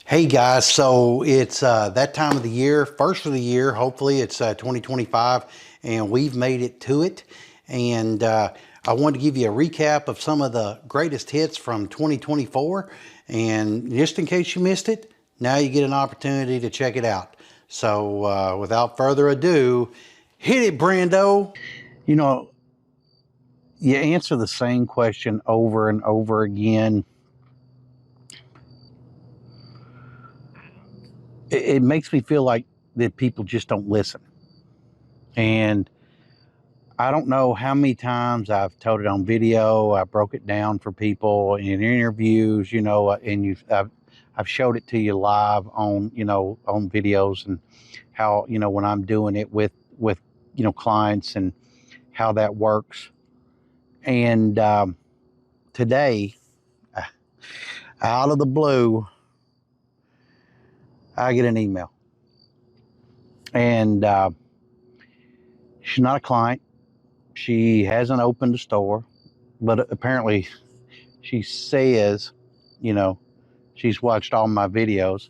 Hey guys, so it's that time of the year, first of the year. Hopefully it's 2025 and we've made it to it. And I wanted to give you a recap of some of the greatest hits from 2024. And just in case you missed it, now you get an opportunity to check it out. So without further ado, hit it, Brando. You know, you answer the same question over and over again. It makes me feel like that people just don't listen. And I don't know how many times I've told it on video. I broke it down for people in interviews, and I've showed it to you live on, on videos, and how, when I'm doing it with, clients, and how that works. And today, out of the blue, I get an email, and she's not a client. She hasn't opened a store, but apparently she says, you know, she's watched all my videos.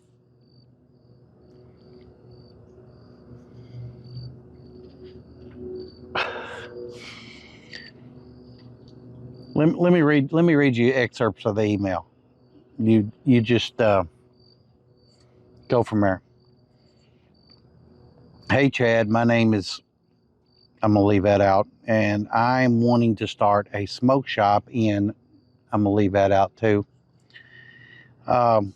Let me read you excerpts of the email. You just go from there. Hey Chad, my name is, I'm gonna leave that out, and I'm wanting to start a smoke shop in, I'm gonna leave that out too. Um,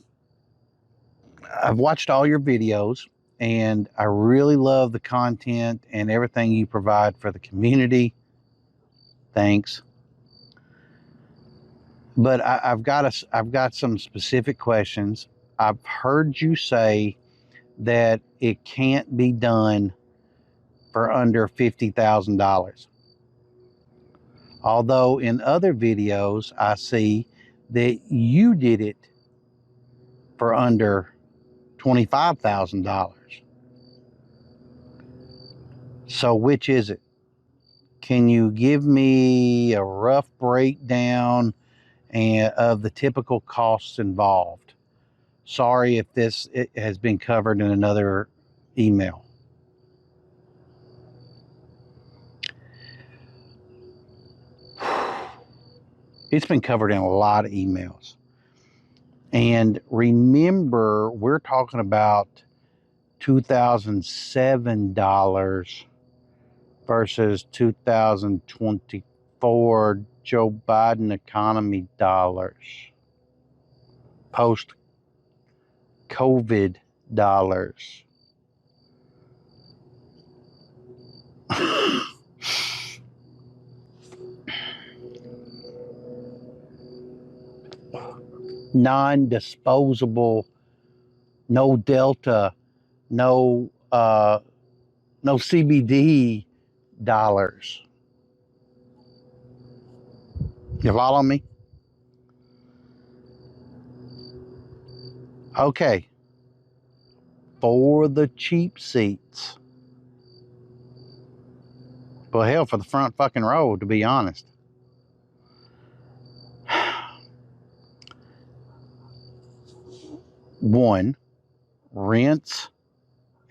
I've watched all your videos, and I really love the content and everything you provide for the community. Thanks. But I've got some specific questions. I've heard you say that it can't be done for under $50,000. Although in other videos, I see that you did it for under $25,000. So which is it? Can you give me a rough breakdown of the typical costs involved? Sorry if it has been covered in another email. It's been covered in a lot of emails. And remember, we're talking about $2007 versus 2024 Joe Biden economy dollars, post COVID dollars. Non-disposable, no Delta, no CBD dollars. You follow me? Okay. For the cheap seats. Well, hell, for the front fucking row, to be honest. One, rents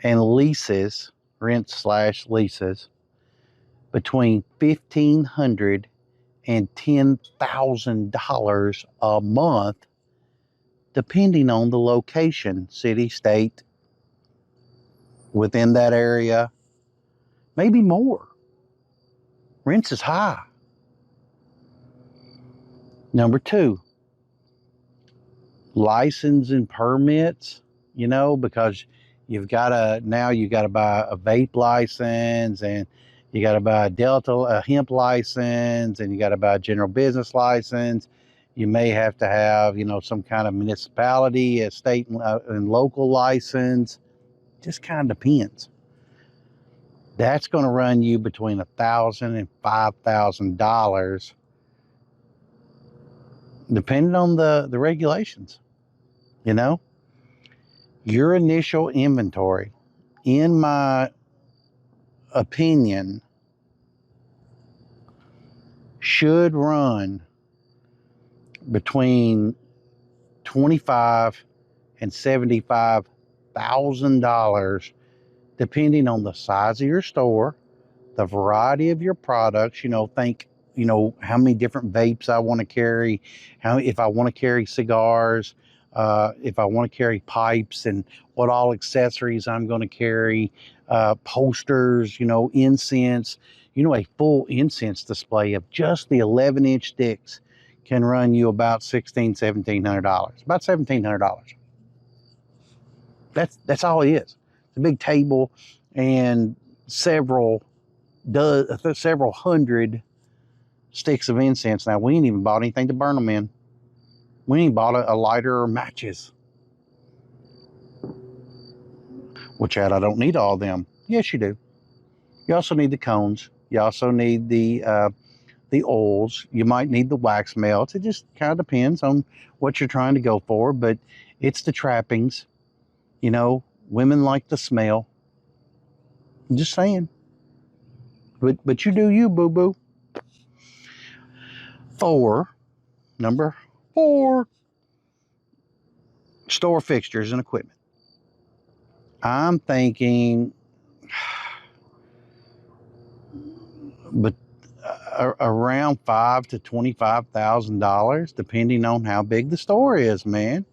and leases, rents/leases, between $1,500 and $10,000 a month, depending on the location, city, state, within that area, maybe more. Rents is high. Number two, license and permits, because you got to buy a vape license, and you got to buy a hemp license, and you got to buy a general business license. You may have to have, some kind of municipality, a state and local license. Just kind of depends. That's going to run you between $1,000 and $5,000, depending on the regulations. Your initial inventory, in my opinion, should run between $25,000 $75,000, depending on the size of your store, the variety of your products. Think, how many different vapes I want to carry, if I want to carry cigars, if I want to carry pipes, and what all accessories I'm going to carry, posters, incense. A full incense display of just the 11-inch sticks can run you about $1,700, about $1,700. That's all it is. It's a big table and several hundred sticks of incense. Now, we ain't even bought anything to burn them in. We ain't bought a lighter or matches. Well, Chad, I don't need all of them. Yes, you do. You also need the cones. You also need the oils. You might need the wax melts. It just kind of depends on what you're trying to go for, but it's the trappings. Women like the smell. I'm just saying. But you do you, boo-boo. Number four, store fixtures and equipment. I'm thinking, but around $5,000 to $25,000, depending on how big the store is, man.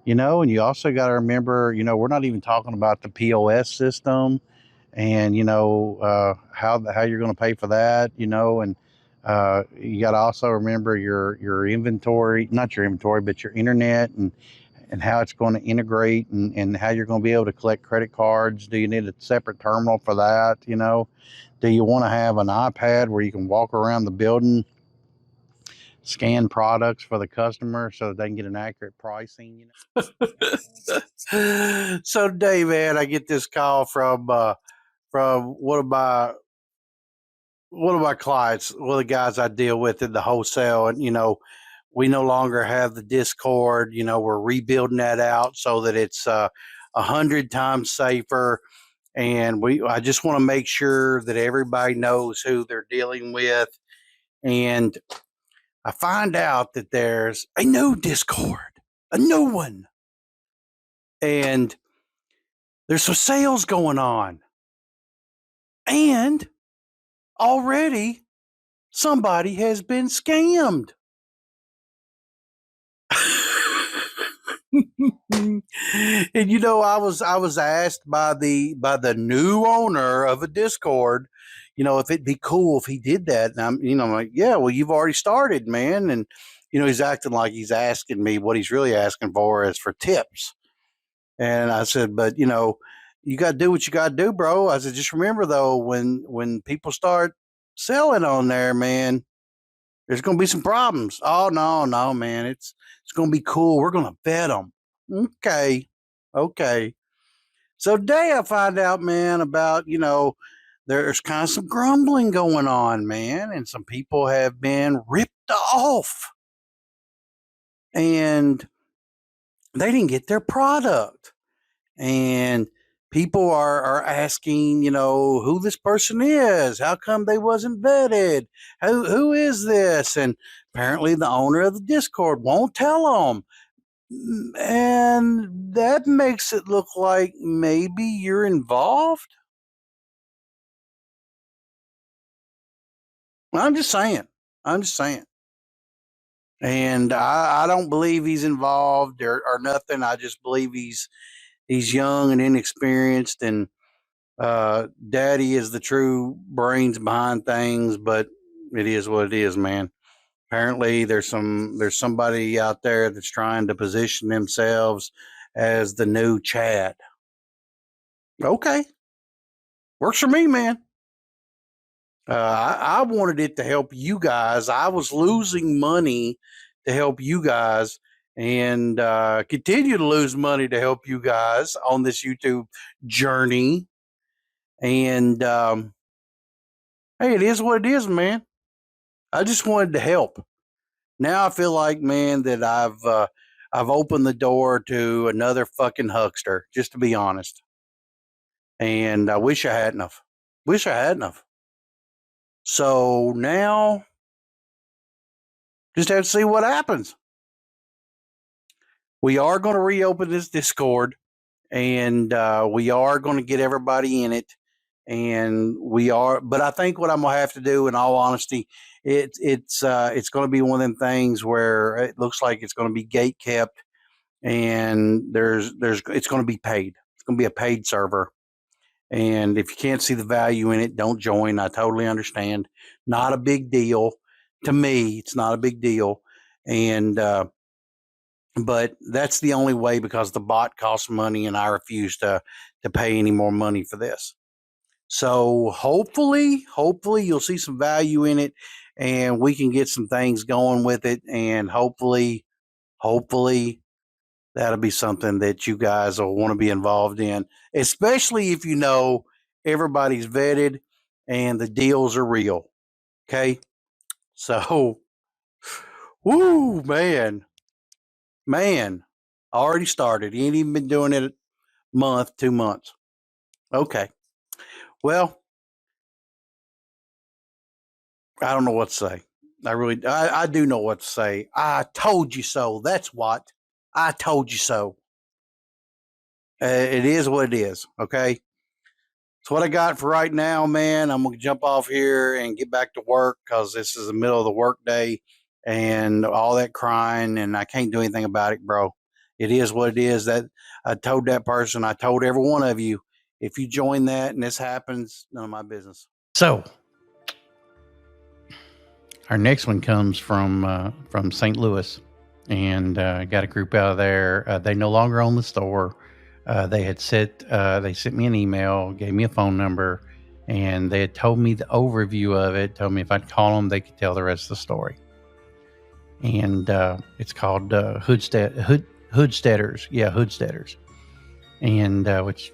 And you also got to remember, we're not even talking about the POS system, and how you're going to pay for that, and you got to also remember your inventory, not your inventory, but your internet, and how it's going to integrate, and how you're going to be able to collect credit cards. Do you need a separate terminal for that? Do you want to have an iPad where you can walk around the building, scan products for the customer so that they can get an accurate pricing? So today, man, I get this call from one of my clients, one of the guys I deal with in the wholesale, and we no longer have the Discord. We're rebuilding that out so that it's 100 times safer. And I just want to make sure that everybody knows who they're dealing with. And I find out that there's a new Discord, a new one. And there's some sales going on. And already somebody has been scammed. And I was asked by the new owner of a Discord, if it'd be cool if he did that. And I'm like, yeah, well, you've already started, man. And he's acting like he's asking me. What he's really asking for is for tips. And I said, but you got to do what you got to do, bro. I said, just remember though, when people start selling on there, man, there's going to be some problems. Oh, no, man. It's going to be cool. We're going to vet them. Okay. So today I find out, man, about, there's kind of some grumbling going on, man. And some people have been ripped off. And they didn't get their product. And people are asking, who this person is. How come they wasn't vetted? Who is this? And apparently the owner of the Discord won't tell them. And that makes it look like maybe you're involved. I'm just saying. And I don't believe he's involved or nothing. I just believe he's young and inexperienced, and daddy is the true brains behind things, but it is what it is, man. Apparently there's somebody out there that's trying to position themselves as the new Chad. Okay. Works for me, man. I wanted it to help you guys. I was losing money to help you guys, and continue to lose money to help you guys on this YouTube journey. And hey, it is what it is, man. I just wanted to help. Now I feel like, man, that I've opened the door to another fucking huckster, just to be honest. And I wish I hadn't have. So now, just have to see what happens. We are going to reopen this Discord, and we are going to get everybody in it. And but I think what I'm gonna have to do, in all honesty, it's going to be one of them things where it looks like it's going to be gate kept, and it's going to be paid. It's going to be a paid server, and if you can't see the value in it, don't join. I totally understand. Not a big deal to me. It's not a big deal, and but that's the only way, because the bot costs money, and I refuse to pay any more money for this. So hopefully you'll see some value in it, and we can get some things going with it, and hopefully that'll be something that you guys will want to be involved in, especially if you know everybody's vetted and the deals are real. Okay. So, woo, man, already started. He ain't even been doing it a month, 2 months. Okay. Well, I don't know what to say. I do know what to say. I told you so. That's what. I told you so. It is what it is. Okay. It's what I got for right now, man. I'm gonna jump off here and get back to work, because this is the middle of the work day and all that crying, and I can't do anything about it, bro. It is what it is. That I told that person. I told every one of you. If you join that and this happens, none of my business. So our next one comes from St. Louis, and got a group out of there. They no longer own the store. They sent me an email, gave me a phone number, and they had told me the overview of it. Told me if I'd call them, they could tell the rest of the story. And it's called Hoodsteaders. Yeah, Hoodsteaders, and which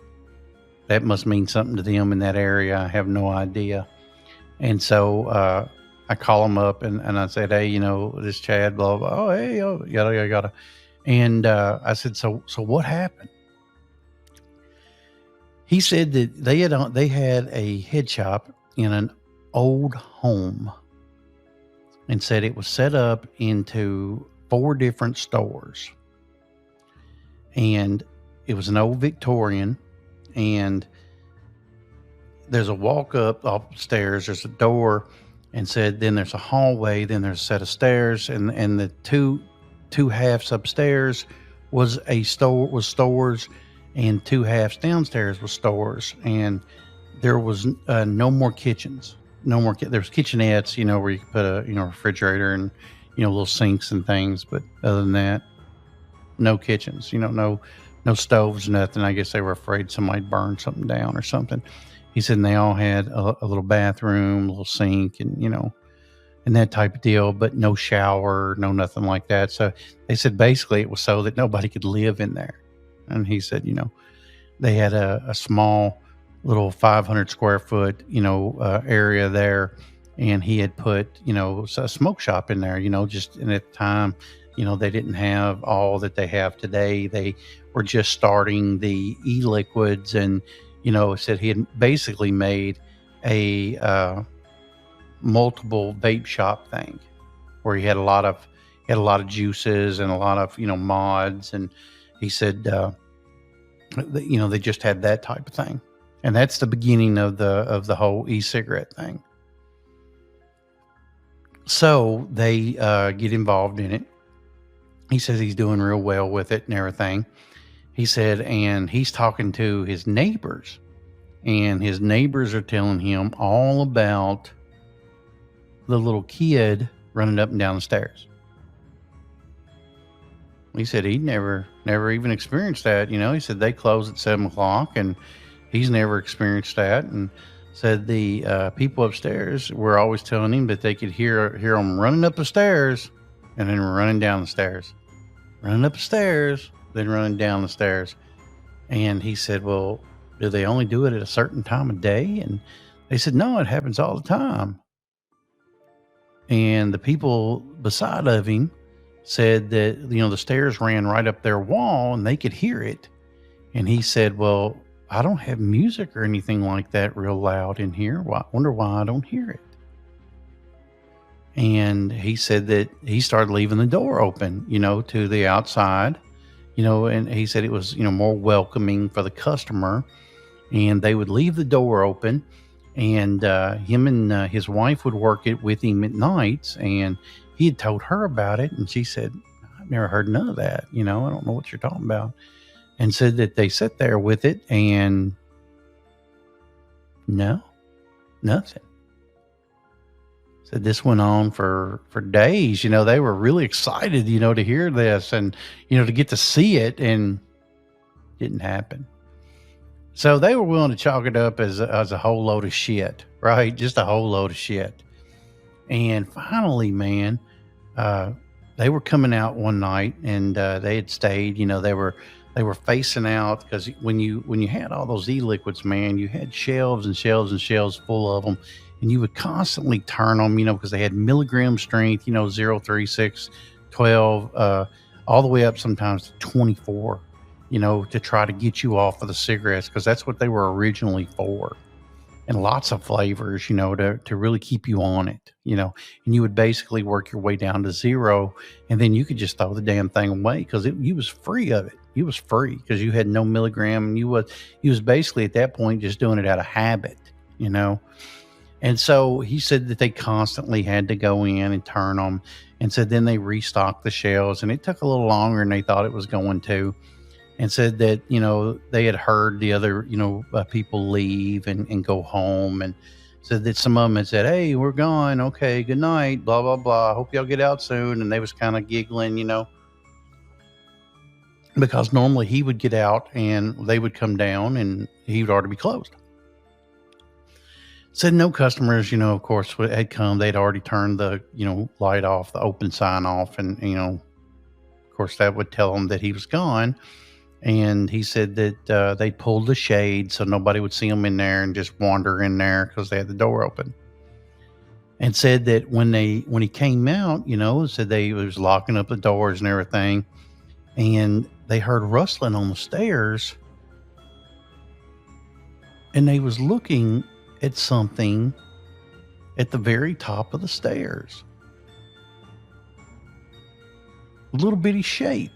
that must mean something to them in that area. I have no idea. And so I call them up, and I said, hey, this Chad, blah, blah, oh, hey, oh, yada, yada. And I said, so what happened? He said that they had a head shop in an old home, and said it was set up into 4 different stores. And it was an old Victorian, and there's a walk up upstairs, there's a door, and said then there's a hallway, then there's a set of stairs, and the two halves upstairs was stores, and 2 halves downstairs was stores, and there was no more kitchens, there was kitchenettes, where you could put a refrigerator and little sinks and things, but other than that, no kitchens, no stoves, nothing. I guess they were afraid somebody'd burn something down or something. He said, and they all had a little bathroom, a little sink, and and that type of deal, but no shower, no nothing like that. So they said basically it was so that nobody could live in there. And he said, they had a small little 500 square foot, area there. And he had put, a smoke shop in there, just, and at the time, they didn't have all that they have today. They were just starting the e-liquids, and, said he had basically made a multiple vape shop thing, where he had a lot of juices and a lot of mods, and he said they just had that type of thing, and that's the beginning of the whole e-cigarette thing. So they get involved in it. He says he's doing real well with it and everything. He said, and he's talking to his neighbors, and his neighbors are telling him all about the little kid running up and down the stairs. He said he'd never even experienced that. He said they close at 7:00, and he's never experienced that. And said the people upstairs were always telling him that they could hear him running up the stairs and then running down the stairs, running up the stairs, then running down the stairs. And he said, well, do they only do it at a certain time of day? And they said, no, it happens all the time. And the people beside of him said that, the stairs ran right up their wall and they could hear it. And he said, well, I don't have music or anything like that real loud in here. I wonder why I don't hear it. And he said that he started leaving the door open, to the outside. And he said it was, more welcoming for the customer, and they would leave the door open, and him and his wife would work it with him at nights, and he had told her about it, and she said, I've never heard none of that. I don't know what you're talking about. And said that they sat there with it, and no, nothing. Said this went on for days. They were really excited, to hear this, and, to get to see it, and didn't happen. So they were willing to chalk it up as a whole load of shit, right? Just a whole load of shit. And finally, man, they were coming out one night, and they had stayed. They were facing out, because when you had all those e-liquids, man, you had shelves and shelves and shelves full of them, and you would constantly turn them, because they had milligram strength, 0, 3, 6, 12, all the way up sometimes to 24, to try to get you off of the cigarettes, because that's what they were originally for. And lots of flavors, to really keep you on it, and you would basically work your way down to 0, and then you could just throw the damn thing away, because you was free of it. You was free because you had no milligram, and you was basically at that point just doing it out of habit, And so he said that they constantly had to go in and turn them, and said then they restocked the shelves, and it took a little longer than they thought it was going to. And said that, they had heard the other, people leave and go home, and said that some of them had said, hey, we're gone. Okay, good night, blah, blah, blah. Hope y'all get out soon. And they was kind of giggling, because normally he would get out and they would come down and he would already be closed. Said no customers, of course, had come. They'd already turned the, light off, the open sign off. And, of course, that would tell them that he was gone. And he said that they pulled the shade so nobody would see him in there and just wander in there because they had the door open. And said that when he came out, said they was locking up the doors and everything, and they heard rustling on the stairs, and they was looking at something at the very top of the stairs. A little bitty shape,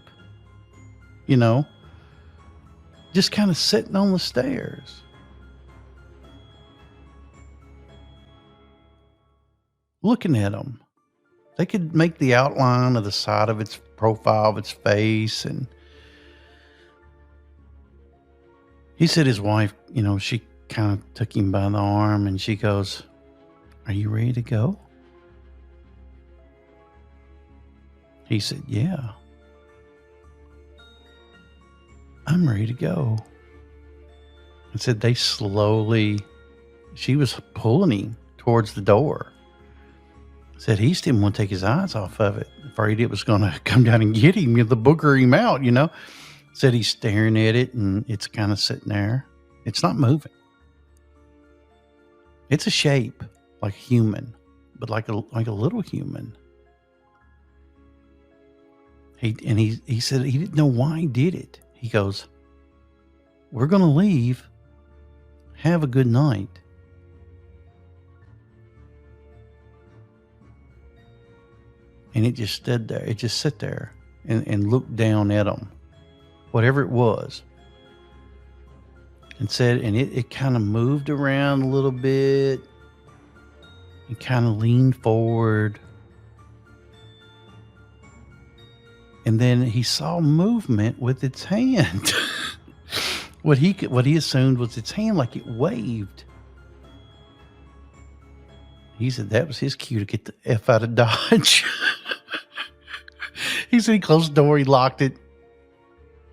just kind of sitting on the stairs. Looking at them. They could make the outline of the side of its profile of its face. And he said his wife, she kind of took him by the arm, and she goes, are you ready to go? He said, yeah. I'm ready to go. And said they slowly, she was pulling him towards the door. Said he still didn't want to take his eyes off of it. Afraid it was going to come down and get him, the booger him out, Said he's staring at it, and it's kind of sitting there. It's not moving. It's a shape like a human, but like a little human. He said he didn't know why he did it. He goes, we're going to leave. Have a good night. And it just stood there. It just sat there and looked down at him, whatever it was. And said, and it kind of moved around a little bit and kind of leaned forward. And then he saw movement with its hand. What he assumed was its hand, like it waved. He said that was his cue to get the F out of Dodge. He said he closed the door, he locked it.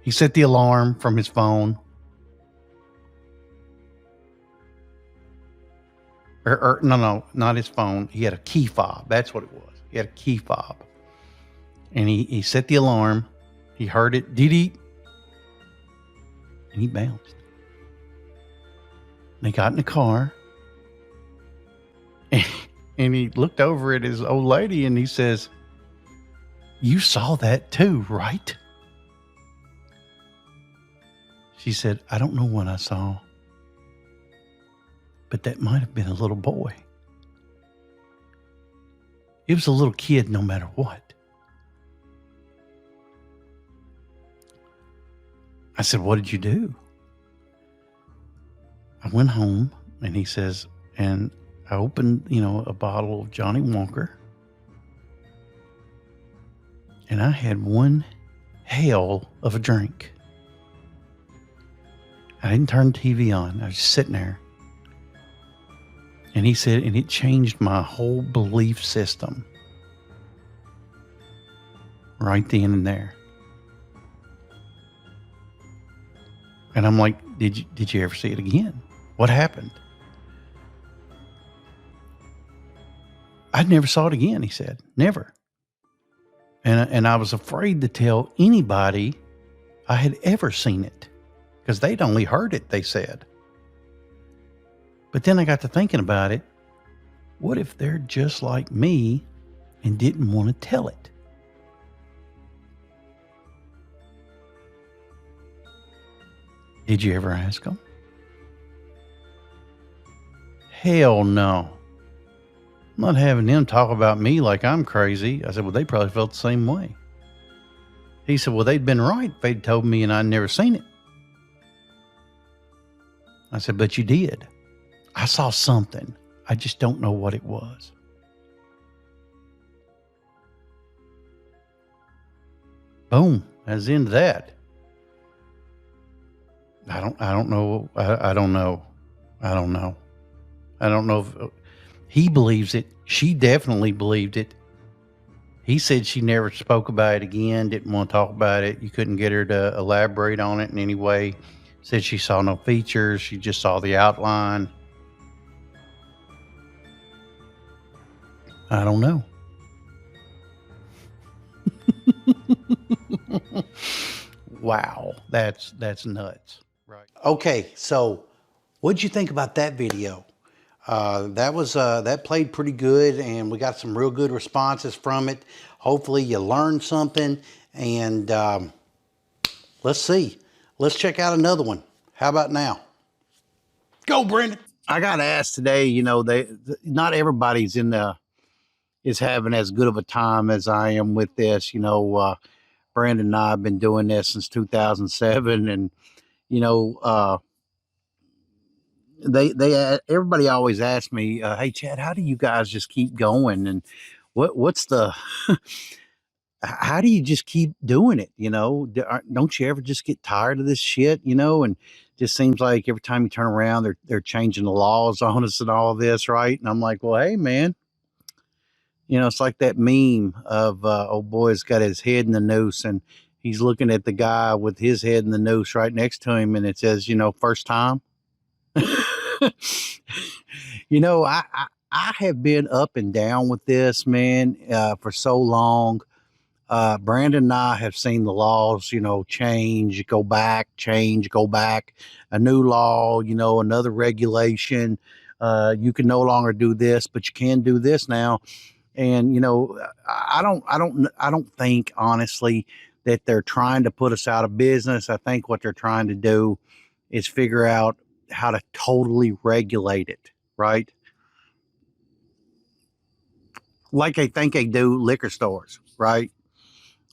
He set the alarm from his phone. No, not his phone. He had a key fob. That's what it was. He had a key fob. And he set the alarm. He heard it. Dee-dee. And he bounced. They got in the car. And he looked over at his old lady and he says, you saw that too, right? She said, I don't know what I saw, but that might have been a little boy. It was a little kid no matter what. I said, what did you do? I went home, and he says, and I opened, a bottle of Johnny Walker, and I had one hell of a drink. I didn't turn the TV on. I was just sitting there. And he said, and it changed my whole belief system right then and there. And I'm like, did you ever see it again? What happened? I never saw it again, he said. Never. And I was afraid to tell anybody I had ever seen it, because they'd only heard it, they said. But then I got to thinking about it. What if they're just like me and didn't want to tell it? Did you ever ask them? Hell no. I'm not having them talk about me like I'm crazy. I said, well, they probably felt the same way. He said, well, they'd been right if they'd told me and I'd never seen it. I said, but you did. I saw something. I just don't know what it was. Boom. That's the end of that. I don't know. I don't know. I don't know. I don't know if he believes it. She definitely believed it. He said she never spoke about it again, didn't want to talk about it. You couldn't get her to elaborate on it in any way. Said she saw no features. She just saw the outline. I don't know. Wow. That's nuts. Right. Okay. So what'd you think about that video? That played pretty good, and we got some real good responses from it. Hopefully you learned something, and let's see. Let's check out another one. How about now? Go, Brendan. I got asked today, not everybody's is having as good of a time as I am with this. Brandon and I have been doing this since 2007, and everybody always asks me, hey Chad, how do you guys just keep going, and what's the how do you just keep doing it? Don't you ever just get tired of this shit? And just seems like every time you turn around, they're changing the laws on us and all of this, right? And I'm like, well, hey man, it's like that meme of old boy's got his head in the noose, and he's looking at the guy with his head in the noose right next to him, and it says, first time. I have been up and down with this, man, for so long. Brandon and I have seen the laws, change, go back, change, go back, a new law, another regulation. You can no longer do this, but you can do this now. And, I don't think honestly that they're trying to put us out of business. I think what they're trying to do is figure out how to totally regulate it, right? Like I think they do liquor stores, right?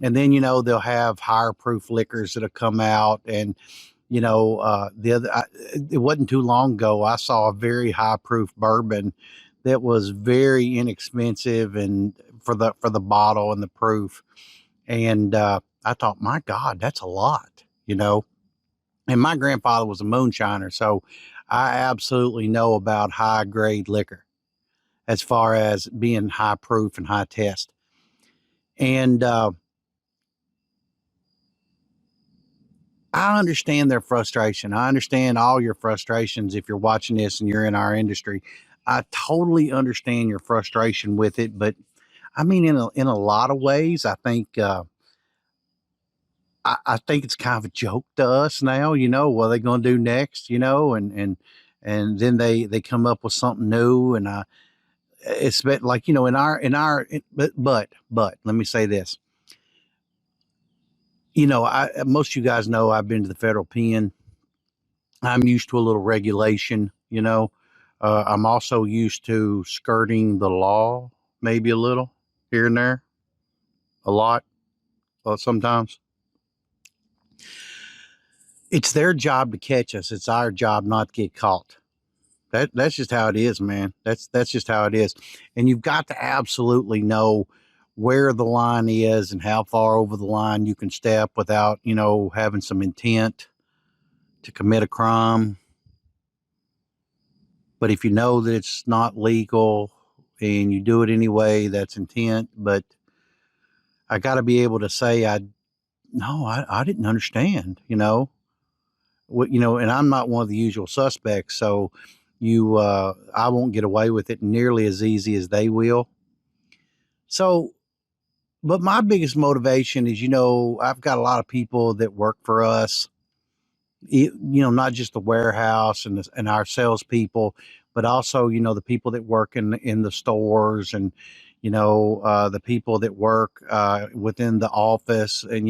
And then, they'll have higher proof liquors that'll come out. And, it wasn't too long ago, I saw a very high proof bourbon that was very inexpensive and for the bottle and the proof. And I thought, my God, that's a lot, And my grandfather was a moonshiner, so I absolutely know about high grade liquor as far as being high proof and high test. And I understand their frustration. I understand all your frustrations if you're watching this and you're in our industry. I totally understand your frustration with it, but I mean, in a lot of ways, I think I think it's kind of a joke to us now. What are they going to do next? And then they come up with something new, and it's been like but let me say this. Most of you guys know I've been to the federal pen. I'm used to a little regulation. I'm also used to skirting the law, maybe a little here and there, a lot, sometimes. It's their job to catch us. It's our job not to get caught. That's just how it is, man. That's just how it is. And you've got to absolutely know where the line is and how far over the line you can step without, having some intent to commit a crime. But if you know that it's not legal and you do it anyway, that's intent. But I got to be able to say, I didn't understand, and I'm not one of the usual suspects. So I won't get away with it nearly as easy as they will. So, but my biggest motivation is, I've got a lot of people that work for us, not just the warehouse and our salespeople, but also, the people that work in the stores and, the people that work within the office. And,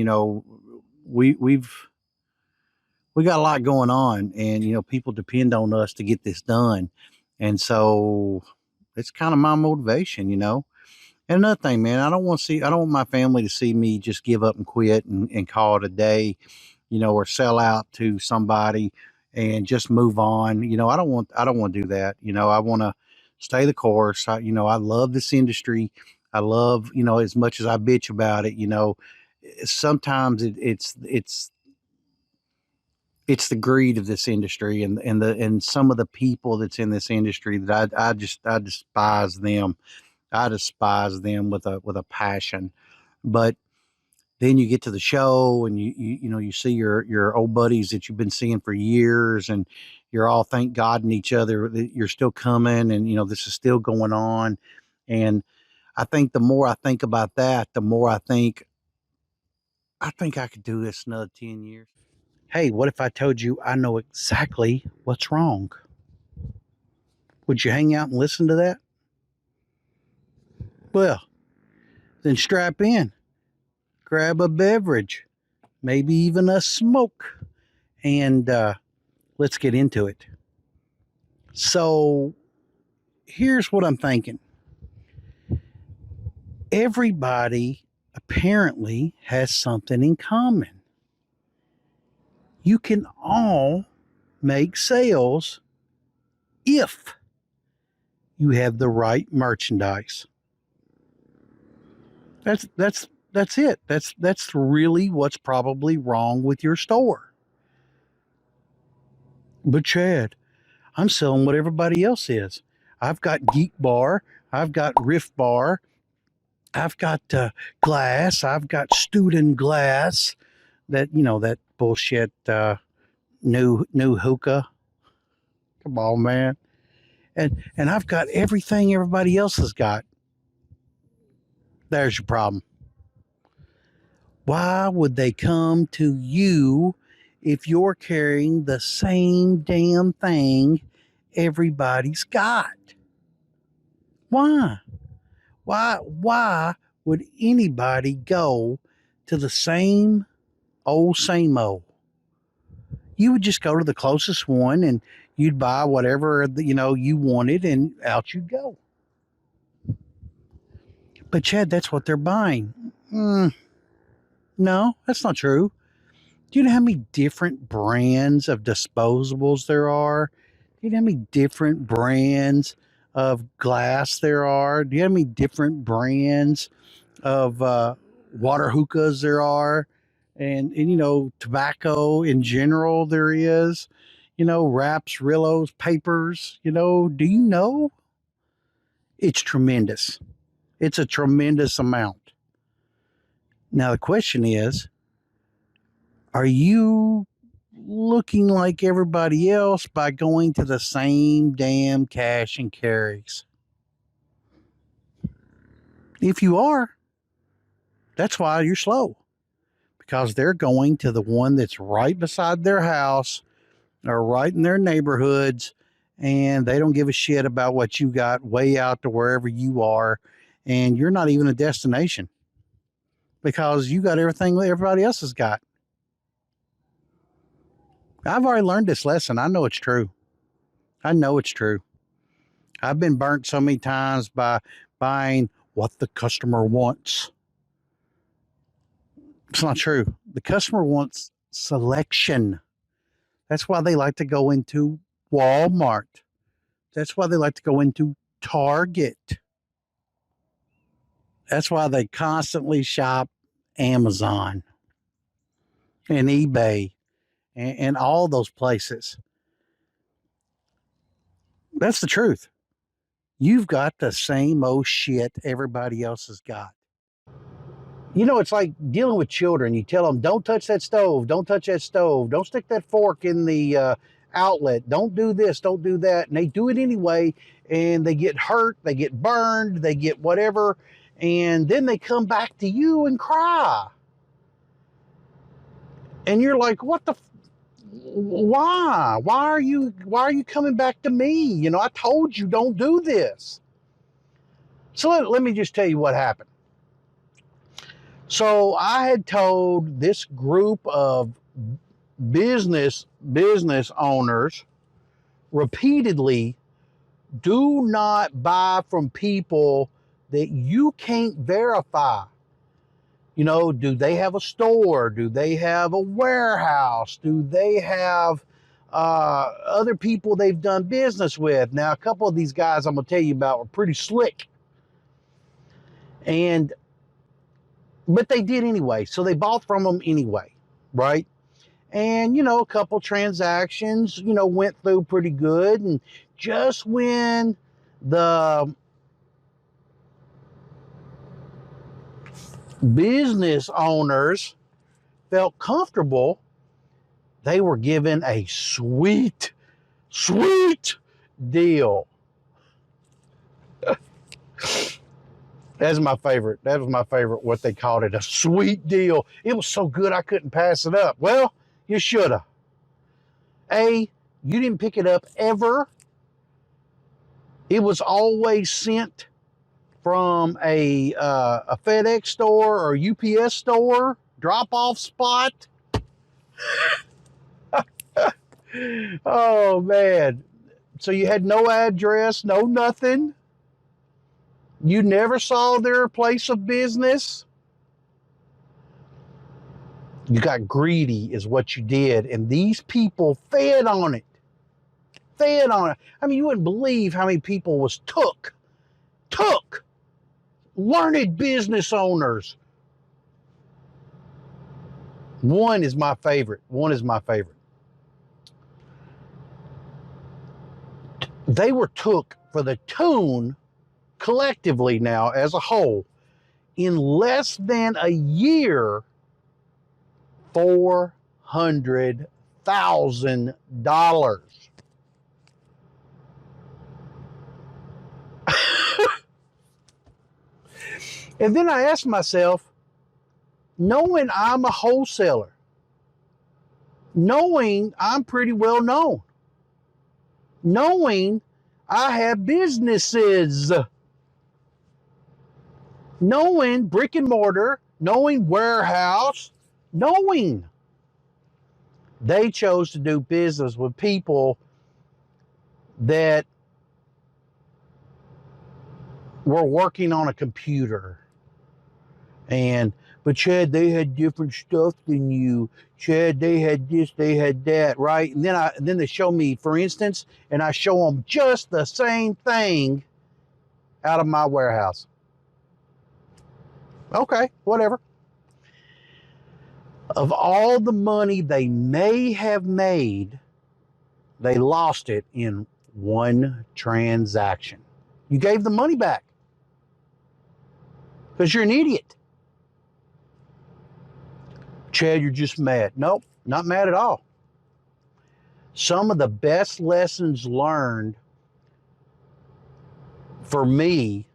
we got a lot going on, and, people depend on us to get this done. And so it's kind of my motivation. And another thing, man, I don't want my family to see me just give up and quit and call it a day, or sell out to somebody and just move on. I don't want to do that. I want to stay the course. I love this industry. I love, as much as I bitch about it, sometimes it's the greed of this industry and some of the people that's in this industry that I despise them. I despise them with a passion. But then you get to the show and you see your old buddies that you've been seeing for years, and you're all thank God in each other that you're still coming, and this is still going on. And I think the more I think about that, the more I think I could do this another 10 years. Hey, what if I told you I know exactly what's wrong? Would you hang out and listen to that? Well, then strap in, grab a beverage, maybe even a smoke, and let's get into it. So, here's what I'm thinking. Everybody apparently has something in common. You can all make sales if you have the right merchandise. That's it. That's really what's probably wrong with your store. But Chad, I'm selling what everybody else is. I've got Geek Bar, I've got Riff Bar, I've got glass, I've got student glass. That bullshit new hookah. Come on, man. And I've got everything everybody else has got. There's your problem. Why would they come to you if you're carrying the same damn thing everybody's got? Why? Why would anybody go to the same same old? You would just go to the closest one and you'd buy whatever you wanted, and out you'd go. But Chad, that's what they're buying. No, that's not true. Do you know how many different brands of disposables there are? Do you know how many different brands of glass there are? Do you know how many different brands of water hookahs there are? And tobacco in general there is. Wraps, Rillos, papers. Do you know? It's tremendous. It's a tremendous amount. Now the question is, are you looking like everybody else by going to the same damn cash and carries? If you are, that's why you're slow, because they're going to the one that's right beside their house or right in their neighborhoods, and they don't give a shit about what you got way out to wherever you are, and you're not even a destination because you got everything that everybody else has got. I've already learned this lesson. I know it's true. I know it's true. I've been burnt so many times by buying what the customer wants. It's not true. The customer wants selection. That's why they like to go into Walmart. That's why they like to go into Target. That's why they constantly shop Amazon and eBay and all those places. That's the truth. You've got the same old shit everybody else has got. You know, it's like dealing with children. You tell them, don't touch that stove. Don't touch that stove. Don't stick that fork in the outlet. Don't do this. Don't do that. And they do it anyway. And they get hurt. They get burned. They get whatever. And then they come back to you and cry. And you're like, what the? Why? Why are you coming back to me? You know, I told you don't do this. So let me just tell you what happened. So I had told this group of business owners repeatedly, do not buy from people that you can't verify. You know, do they have a store? Do they have a warehouse? Do they have other people they've done business with? Now, a couple of these guys I'm going to tell you about were pretty slick. But they did anyway. So they bought from them anyway, right? And, you know, a couple transactions, you know, went through pretty good. And just when the business owners felt comfortable, they were given a sweet deal. That's my favorite. That was my favorite, what they called it, a sweet deal. It was so good I couldn't pass it up. Well, you should have. A, you didn't pick it up ever. It was always sent from a FedEx store or UPS store, drop-off spot. Oh, man. So you had no address, no nothing. You never saw their place of business. You got greedy is what you did. And these people fed on it. Fed on it. I mean, you wouldn't believe how many people was took. Learned business owners. One is my favorite. They were took for the tune, collectively now as a whole, in less than a year, $400,000. And then I asked myself, knowing I'm a wholesaler, knowing I'm pretty well known, knowing I have businesses, knowing brick and mortar, knowing warehouse, knowing they chose to do business with people that were working on a computer. But Chad, they had different stuff than you. Chad, they had this, they had that, right? And then they show me, for instance, and I show them just the same thing out of my warehouse. Okay, whatever. Of all the money they may have made, they lost it in one transaction. You gave the money back because you're an idiot. Chad, you're just mad. Nope, not mad at all. Some of the best lessons learned for me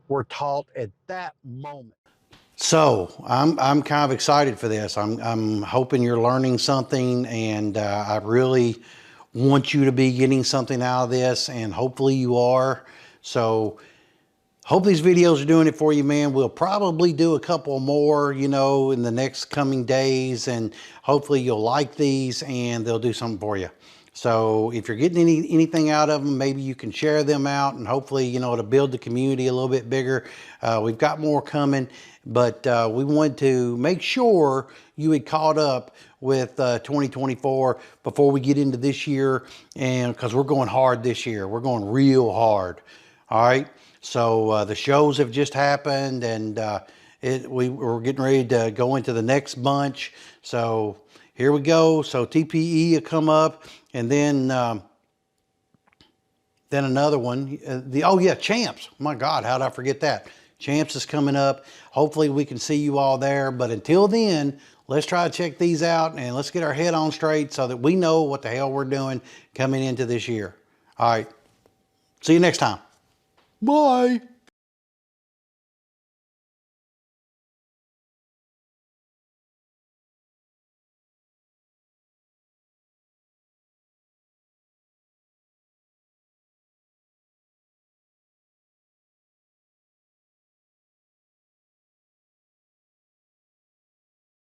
were taught at that moment. So I'm kind of excited for this. I'm hoping you're learning something, and I really want you to be getting something out of this, and hopefully you are. So hope these videos are doing it for you, man. We'll probably do a couple more, you know, in the next coming days, and hopefully you'll like these and they'll do something for you. So if you're getting anything out of them, maybe you can share them out, and hopefully, it'll build the community a little bit bigger. We've got more coming, but we wanted to make sure you had caught up with 2024 before we get into this year, and because we're going hard this year. We're going real hard. All right. So the shows have just happened, and we're getting ready to go into the next bunch. So here we go. So TPE will come up, and then another one. Champs. My God, how did I forget that? Champs is coming up. Hopefully we can see you all there. But until then, let's try to check these out, and let's get our head on straight so that we know what the hell we're doing coming into this year. All right. See you next time. Bye.